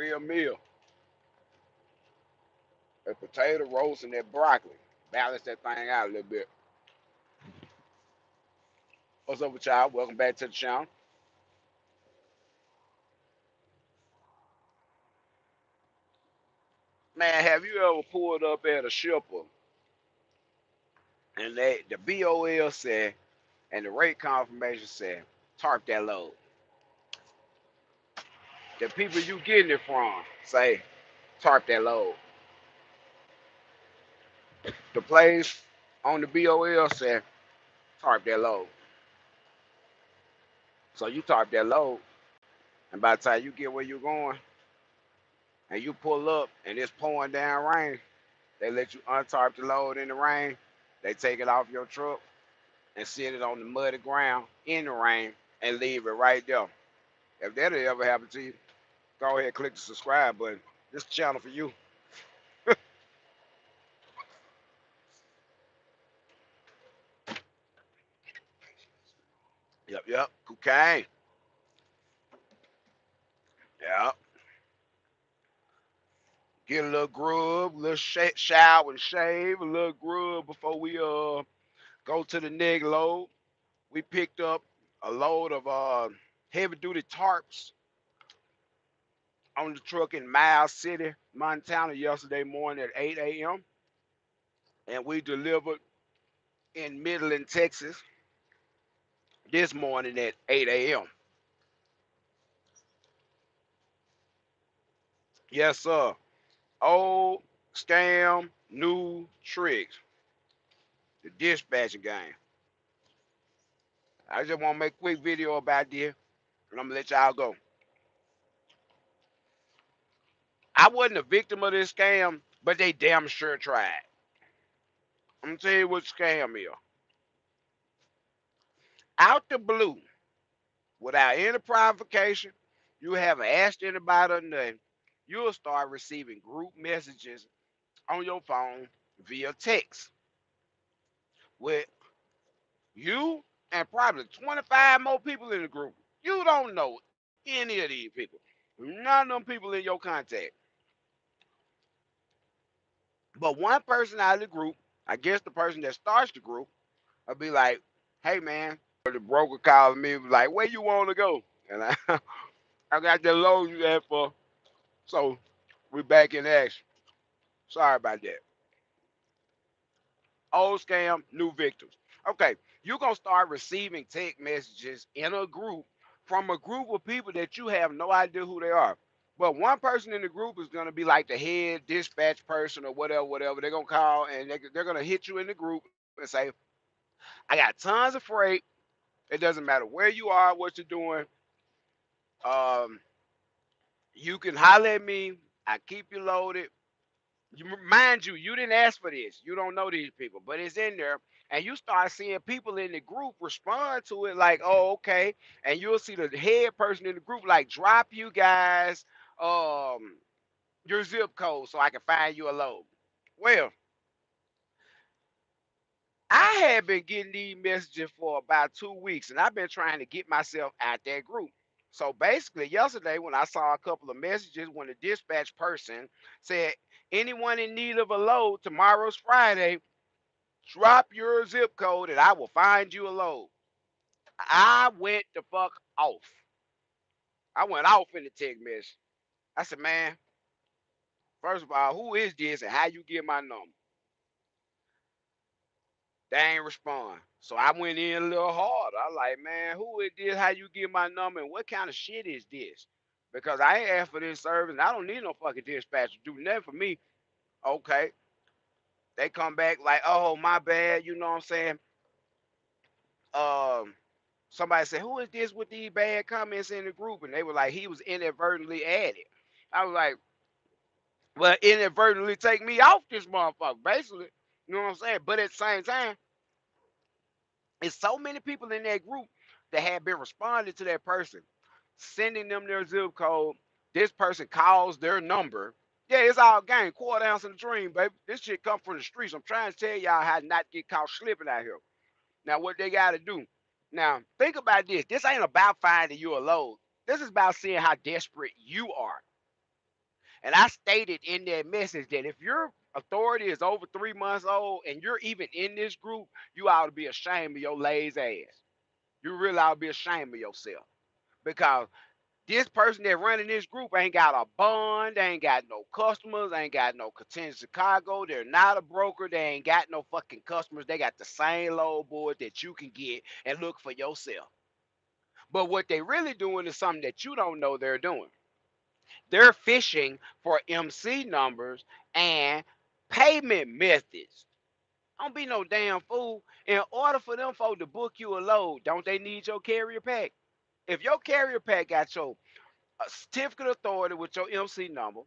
Real meal. That potato roast and that broccoli. Balance that thing out a little bit. What's up with y'all? Welcome back to the channel. Man, have you ever pulled up at a shipper and the BOL said and the rate confirmation said, tarp that load? The people you getting it from say, tarp that load. The place on the BOL said, tarp that load. So you tarp that load, and by the time you get where you're going and you pull up and it's pouring down rain, they let you untarp the load in the rain. They take it off your truck and sit it on the muddy ground in the rain and leave it right there. If that ever happen to you, go ahead and click the subscribe button. This channel for you. Yep, yep. Cocaine. Yep. Get a little grub, a little shower and shave, a little grub before we go to the next load. We picked up a load of heavy duty tarps on the truck in Miles City, Montana yesterday morning at 8 a.m. And we delivered in Midland, Texas this morning at 8 a.m. Yes, sir. Old scam, new tricks. The dispatching game. I just want to make a quick video about this, and I'm gonna let y'all go. I wasn't a victim of this scam, but they damn sure tried. I'm gonna tell you what scam is. Out the blue, without any provocation, you haven't asked anybody or nothing, you'll start receiving group messages on your phone via text with you and probably 25 more people in the group. You don't know any of these people. None of them people in your contact. But one person out of the group, I guess the person that starts the group, will be like, hey man, the broker calling me, like, where you want to go? And I got the loan you asked for. So we back in action. Sorry about that. Old scam, new victims. Okay, you're gonna start receiving text messages in a group from a group of people that you have no idea who they are. But one person in the group is gonna be like the head dispatch person or whatever, whatever. They're gonna call and they're gonna hit you in the group and say, I got tons of freight. It doesn't matter where you are, what you're doing. Um, you can holler at me. I keep you loaded. Mind you, you didn't ask for this. You don't know these people, but it's in there. And you start seeing people in the group respond to it like, oh, okay. And you'll see the head person in the group like, drop you guys um your zip code so I can find you a load. Well, I had been getting these messages for about 2 weeks, and I've been trying to get myself out that group. So basically, yesterday when I saw a couple of messages, when the dispatch person said, anyone in need of a load, tomorrow's Friday, drop your zip code and I will find you a load. I went the fuck off. I went off in the text message. I said, man, first of all, who is this and how you get my number? They ain't respond. So I went in a little hard. I like, man, who is this? How you get my number? And what kind of shit is this? Because I ain't asked for this service. And I don't need no fucking dispatcher to do nothing for me. Okay. They come back like, oh, my bad. You know what I'm saying? Um, Somebody said, who is this with these bad comments in the group? And they were like, he was inadvertently added. I was like, well, inadvertently take me off this motherfucker, basically. You know what I'm saying? But at the same time, it's so many people in that group that had been responding to that person, sending them their zip code. This person calls their number. Yeah, it's all game. Quarter ounce in the dream, baby. This shit come from the streets. I'm trying to tell y'all how to not get caught slipping out here. Now, what they got to do. Now, think about this. This ain't about finding you a load. This is about seeing how desperate you are. And I stated in that message that if your authority is over 3 months old and you're even in this group, you ought to be ashamed of your lazy ass. You really ought to be ashamed of yourself. Because this person that running this group ain't got a bond, they ain't got no customers, they ain't got no contingency cargo, they're not a broker, they ain't got no fucking customers, they got the same load board that you can get and look for yourself. But what they really doing is something that you don't know they're doing. They're fishing for MC numbers and payment methods. Don't be no damn fool. In order for them folks to book you a load, don't they need your carrier pack? If your carrier pack got your certificate of authority with your MC number,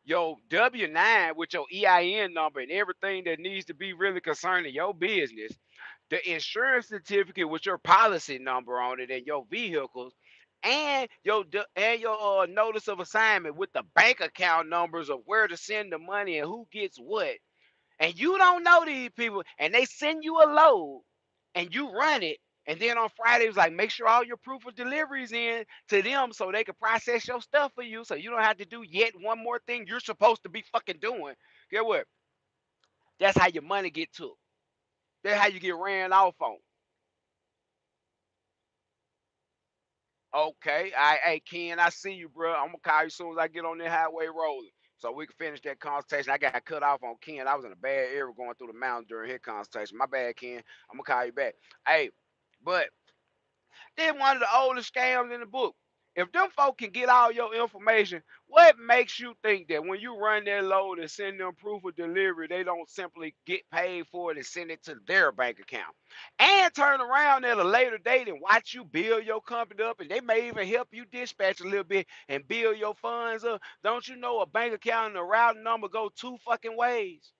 your W-9 with your EIN number and everything that needs to be really concerning your business, the insurance certificate with your policy number on it and your vehicles, and your notice of assignment with the bank account numbers of where to send the money and who gets what, and you don't know these people, and they send you a load, and you run it, and then on Friday it was like, make sure all your proof of deliveries in to them so they can process your stuff for you, so you don't have to do yet one more thing you're supposed to be fucking doing. Get what? That's how your money get took. That's how you get ran off on. Okay, hey Ken, I see you, bro. I'm gonna call you as soon as I get on the highway rolling, so we can finish that consultation. I got cut off on Ken. I was in a bad area going through the mountains during his consultation. My bad, Ken. I'm gonna call you back. Hey, but then one of the oldest scams in the book. If them folk can get all your information, what makes you think that when you run that load and send them proof of delivery, they don't simply get paid for it and send it to their bank account? And turn around at a later date and watch you build your company up, and they may even help you dispatch a little bit and build your funds up. Don't you know a bank account and a routing number go two fucking ways?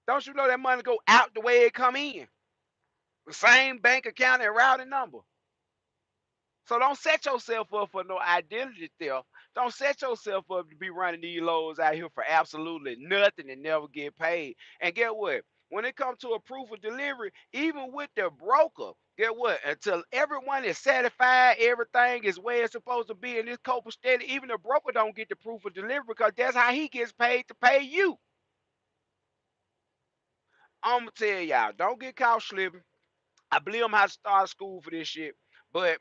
Don't you know that money go out the way it come in? The same bank account and routing number. So don't set yourself up for no identity theft. Don't set yourself up to be running these loads out here for absolutely nothing and never get paid. And get what? When it comes to a proof of delivery, even with the broker, get what? Until everyone is satisfied, everything is where it's supposed to be in this coping steady, even the broker don't get the proof of delivery because that's how he gets paid to pay you. I'm gonna tell y'all, don't get caught slipping. I believe I'm how to start school for this shit. But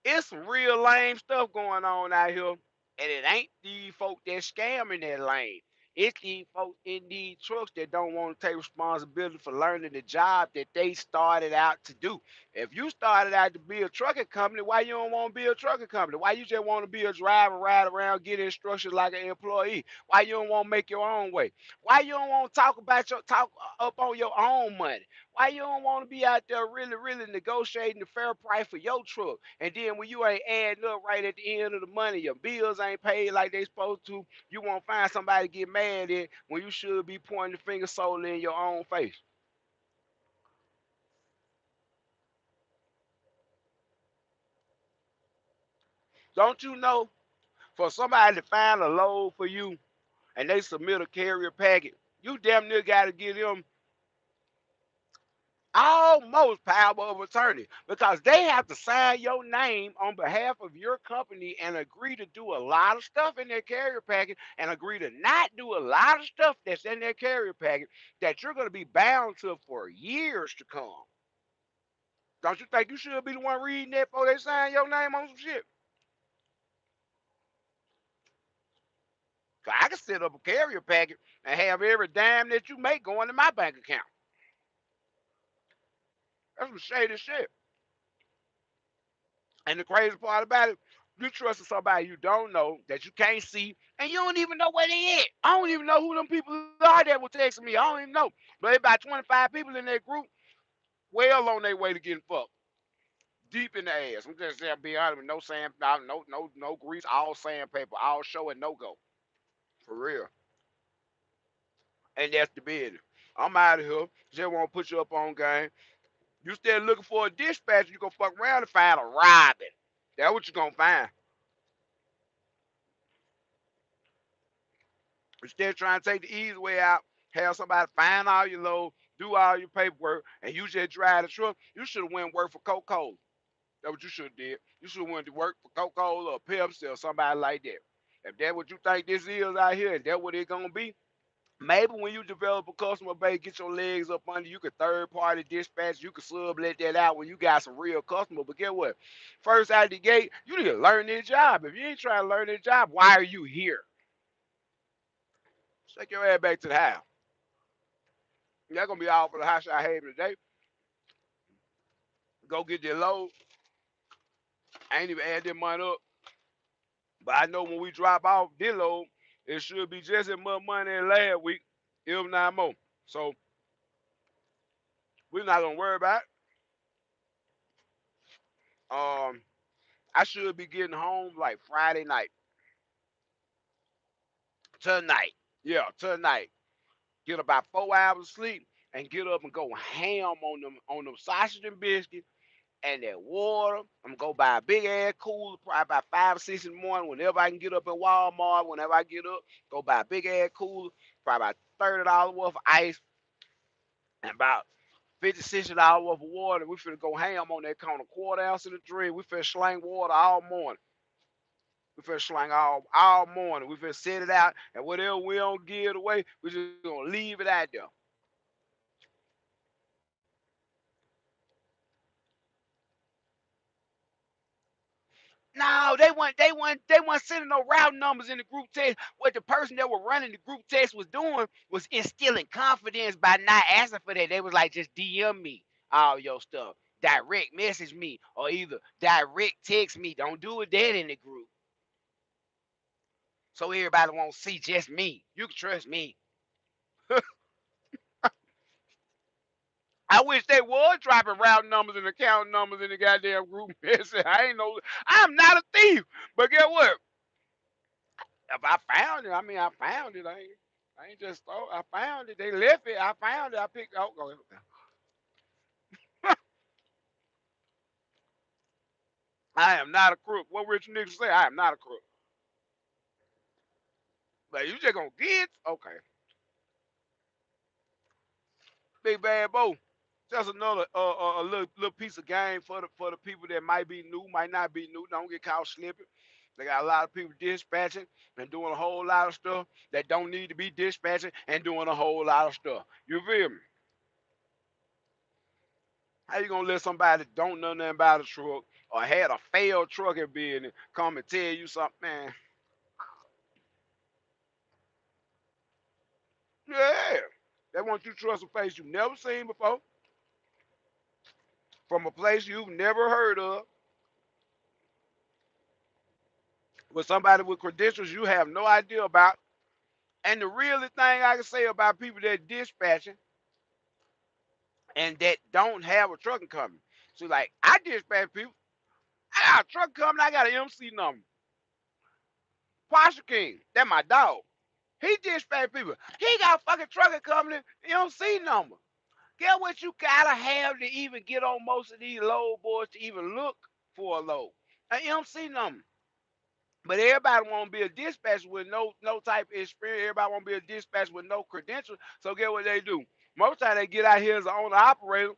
it's some real lame stuff going on out here, and it ain't these folk that scamming that lane. It's these folks in these trucks that don't want to take responsibility for learning the job that they started out to do. If you started out to be a trucking company, why you don't want to be a trucking company? Why you just want to be a driver, ride around, get instructions like an employee? Why you don't want to make your own way? Why you don't want to talk up on your own money? Why you don't want to be out there really, really negotiating the fair price for your truck? And then when you ain't adding up right at the end of the money, your bills ain't paid like they supposed to, you won't find somebody to get mad at when you should be pointing the finger solely in your own face. Don't you know for somebody to find a load for you and they submit a carrier packet, you damn near got to give them almost power of attorney because they have to sign your name on behalf of your company and agree to do a lot of stuff in their carrier packet and agree to not do a lot of stuff that's in their carrier packet that you're going to be bound to for years to come. Don't you think you should be the one reading that before they sign your name on some shit? 'Cause I can set up a carrier packet and have every dime that you make going to my bank account. That's some shady shit. And the crazy part about it, you trusting somebody you don't know that you can't see, and you don't even know where they at. I don't even know who them people are that were texting me. I don't even know. But about 25 people in that group, well on their way to getting fucked. Deep in the ass. I'm just saying, be honest with no sand, no grease, all sandpaper, all show and no go. For real. And that's the business. I'm out of here. Just want to put you up on game. You still looking for a dispatcher, you gonna fuck around and find a Robin. That's what you gonna find. Instead of trying to take the easy way out, have somebody find all your load, do all your paperwork, and you just drive the truck, you should have went and worked for Coca-Cola. That's what you should have did. You should have went to work for Coca-Cola or Pepsi or somebody like that. If that's what you think this is out here, and that's what it's gonna be, maybe when you develop a customer base, get your legs up under you, can third party dispatch, you can sublet that out when you got some real customer. But get what? First out of the gate, you need to learn this job. If you ain't trying to learn this job, why are you here? Take your ass back to the house. That's gonna be all for the house I have today. Go get their load. I ain't even add that money up. But I know when we drop off this load, it should be just as much money as last week, if not more. So we're not gonna worry about it. I should be getting home like Friday night. Tonight. Yeah, tonight. Get about 4 hours of sleep and get up and go ham on them sausage and biscuits and that water. I'm gonna go buy a big ass cooler, probably about 5 or 6 in the morning. Whenever I can get up in Walmart, whenever I get up, go buy a big ass cooler, probably about $30 worth of ice and about 50, $60 worth of water. We finna go ham on that corner, quarter ounce of the drink. We finna slang water all morning. We finna slang all morning. We finna set it out, and whatever we don't give away, we just gonna leave it out there. No, they weren't sending no route numbers in the group text. What the person that was running the group text was doing was instilling confidence by not asking for that. They was like, just DM me all your stuff. Direct message me or either direct text me. Don't do it that in the group. So everybody won't see just me. You can trust me. I wish they was dropping route numbers and account numbers in the goddamn group message. I ain't no I'm not a thief. But guess what? If I found it, I mean I found it. I ain't just thought I found it. They left it. I found it. I picked oh go I am not a crook. What rich niggas say? I am not a crook. But you just gonna get okay. Big bad Bo. Just another a little piece of game for the people that might be new, might not be new. Don't get caught slipping. They got a lot of people dispatching and doing a whole lot of stuff that don't need to be dispatching and doing a whole lot of stuff. You feel me? How you gonna let somebody that don't know nothing about a truck or had a failed trucking business come and tell you something, man? Yeah. They want you to trust a face you've never seen before, from a place you've never heard of, with somebody with credentials you have no idea about. And the realest thing I can say about people that dispatching and that don't have a trucking company. So like I dispatch people, I got a truck company, I got an MC number. Pasha King, that my dog. He dispatch people. He got a fucking trucking company, MC number. Get what you gotta have to even get on most of these load boards to even look for a load. An MC number. But everybody want to be a dispatcher with no type of experience. Everybody want to be a dispatcher with no credentials. So get what they do. Most time they get out here as an owner operator,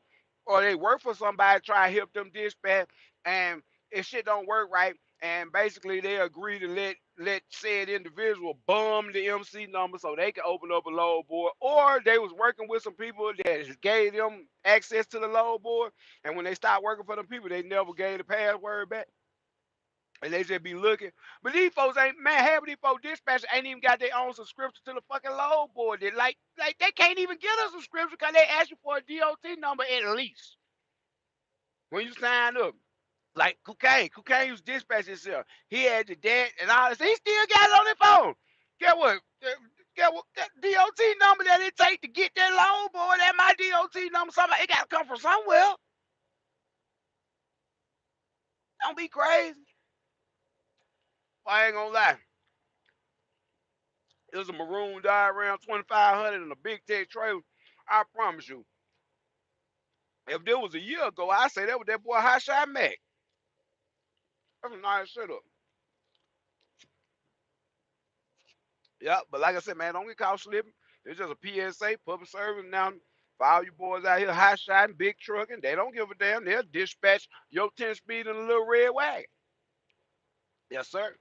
or they work for somebody try to help them dispatch, and if shit don't work right, and basically they agree to let said individual bum the MC number so they can open up a load board, or they was working with some people that gave them access to the load board, and when they start working for them people, they never gave the password back and they just be looking. But these folks ain't man. Half of these folks dispatchers ain't even got their own subscription to the fucking load board. They like they can't even get a subscription because they ask you for a DOT number at least when you sign up. Like Cocaine used to dispatch himself. He had the debt and all this. He still got it on his phone. Get what? Get what? That DOT number that it take to get that load board. That my DOT number. Somebody it got to come from somewhere. Don't be crazy. I ain't gonna lie. It was a maroon diagram 2500 and a big tech trailer. I promise you, if there was a year ago, I'd say that was that boy Hot Shot Mac. That's a nice setup. Yeah, but like I said, man, don't get caught slipping. It's just a PSA, public service now. For all you boys out here hot shotting, big trucking, they don't give a damn. They'll dispatch your 10 speed in a little red wagon. Yes, sir.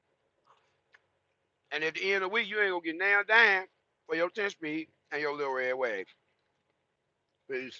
And at the end of the week, you ain't gonna get nailed down for your 10 speed and your little red wag. Peace.